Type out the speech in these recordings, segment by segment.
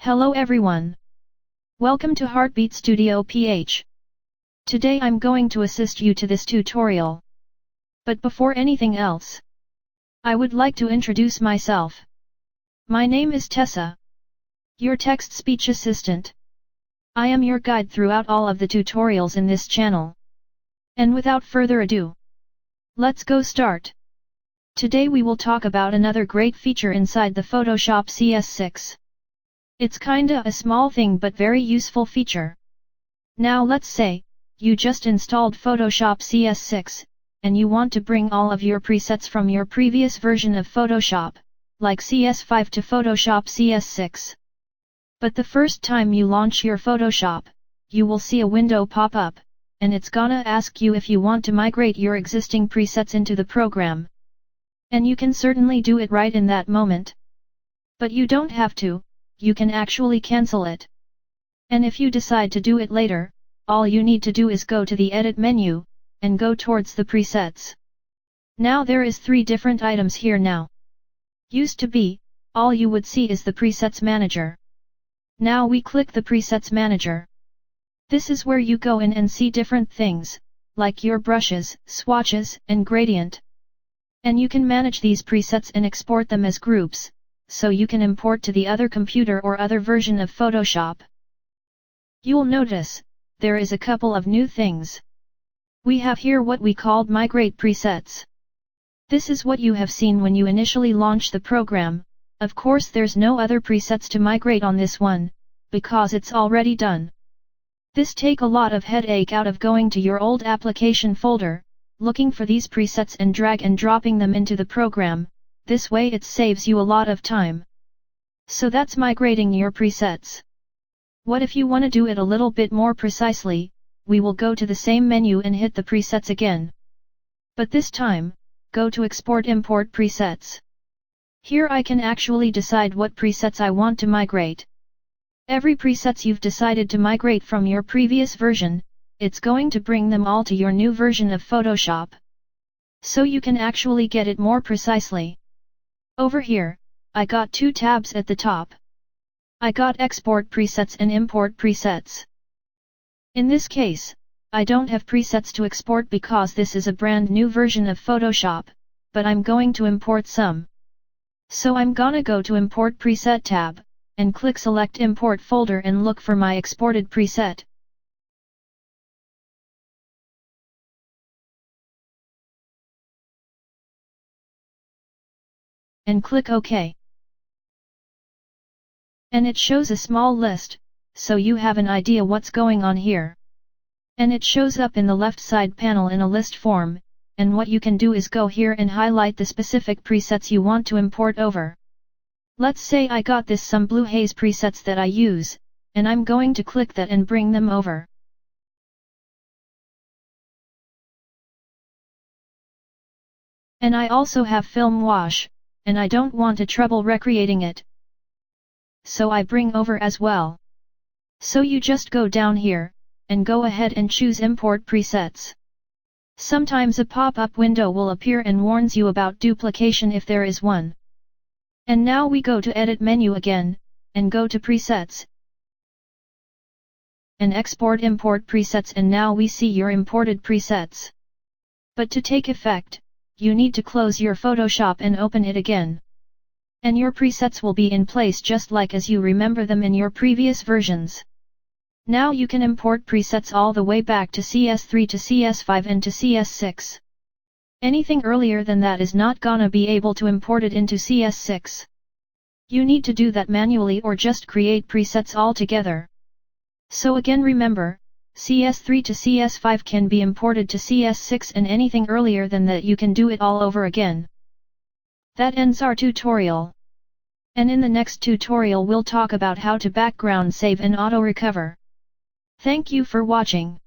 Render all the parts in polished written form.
Hello everyone. Welcome to Heartbeat Studio PH. Today I'm going to assist you to this tutorial. But before anything else, I would like to introduce myself. My name is Tessa, your text-speech assistant. I am your guide throughout all of the tutorials in this channel. And without further ado, let's go start. Today we will talk about another great feature inside the Photoshop CS6. It's kinda a small thing but very useful feature. Now let's say, you just installed Photoshop CS6, and you want to bring all of your presets from your previous version of Photoshop, like CS5 to Photoshop CS6. But the first time you launch your Photoshop, you will see a window pop up, and it's gonna ask you if you want to migrate your existing presets into the program. And you can certainly do it right in that moment. But you don't have to. You can actually cancel it. And if you decide to do it later, all you need to do is go to the Edit menu, and go towards the presets. Now there is 3 different items here now. Used to be, all you would see is the Presets Manager. Now we click the Presets Manager. This is where you go in and see different things, like your brushes, swatches, and gradient. And you can manage these presets and export them as groups, so you can import to the other computer or other version of Photoshop. You'll notice, there is a couple of new things. We have here what we called Migrate Presets. This is what you have seen when you initially launch the program. Of course there's no other presets to migrate on this one, because it's already done. This take a lot of headache out of going to your old application folder, looking for these presets and drag and dropping them into the program. This way it saves you a lot of time. So that's migrating your presets. What if you want to do it a little bit more precisely? We will go to the same menu and hit the presets again. But this time, go to Export Import Presets. Here I can actually decide what presets I want to migrate. Every presets you've decided to migrate from your previous version, it's going to bring them all to your new version of Photoshop. So you can actually get it more precisely. Over here, I got 2 tabs at the top. I got Export Presets and Import Presets. In this case, I don't have presets to export because this is a brand new version of Photoshop, but I'm going to import some. So I'm gonna go to Import Preset tab, and click Select Import Folder and look for my exported preset. And click OK. And it shows a small list, so you have an idea what's going on here. And it shows up in the left side panel in a list form, and what you can do is go here and highlight the specific presets you want to import over. Let's say I got this some blue haze presets that I use, and I'm going to click that and bring them over. And I also have film wash, and I don't want to trouble recreating it, so I bring over as well. So you just go down here, and go ahead and choose Import Presets. Sometimes a pop-up window will appear and warns you about duplication if there is one. And now we go to Edit menu again, and go to Presets, and Export Import Presets, and now we see your imported presets. But to take effect, you need to close your Photoshop and open it again. And your presets will be in place just like as you remember them in your previous versions. Now you can import presets all the way back to CS3 to CS5 and to CS6. Anything earlier than that is not gonna be able to import it into CS6. You need to do that manually or just create presets altogether. So again remember, CS3 to CS5 can be imported to CS6, and anything earlier than that you can do it all over again. That ends our tutorial. And in the next tutorial we'll talk about how to background save and auto-recover. Thank you for watching.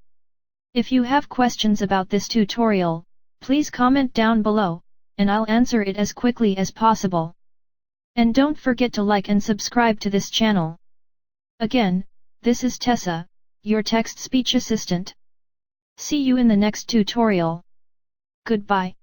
If you have questions about this tutorial, please comment down below, and I'll answer it as quickly as possible. And don't forget to like and subscribe to this channel. Again, this is Tessa, your text-speech assistant. See you in the next tutorial. Goodbye.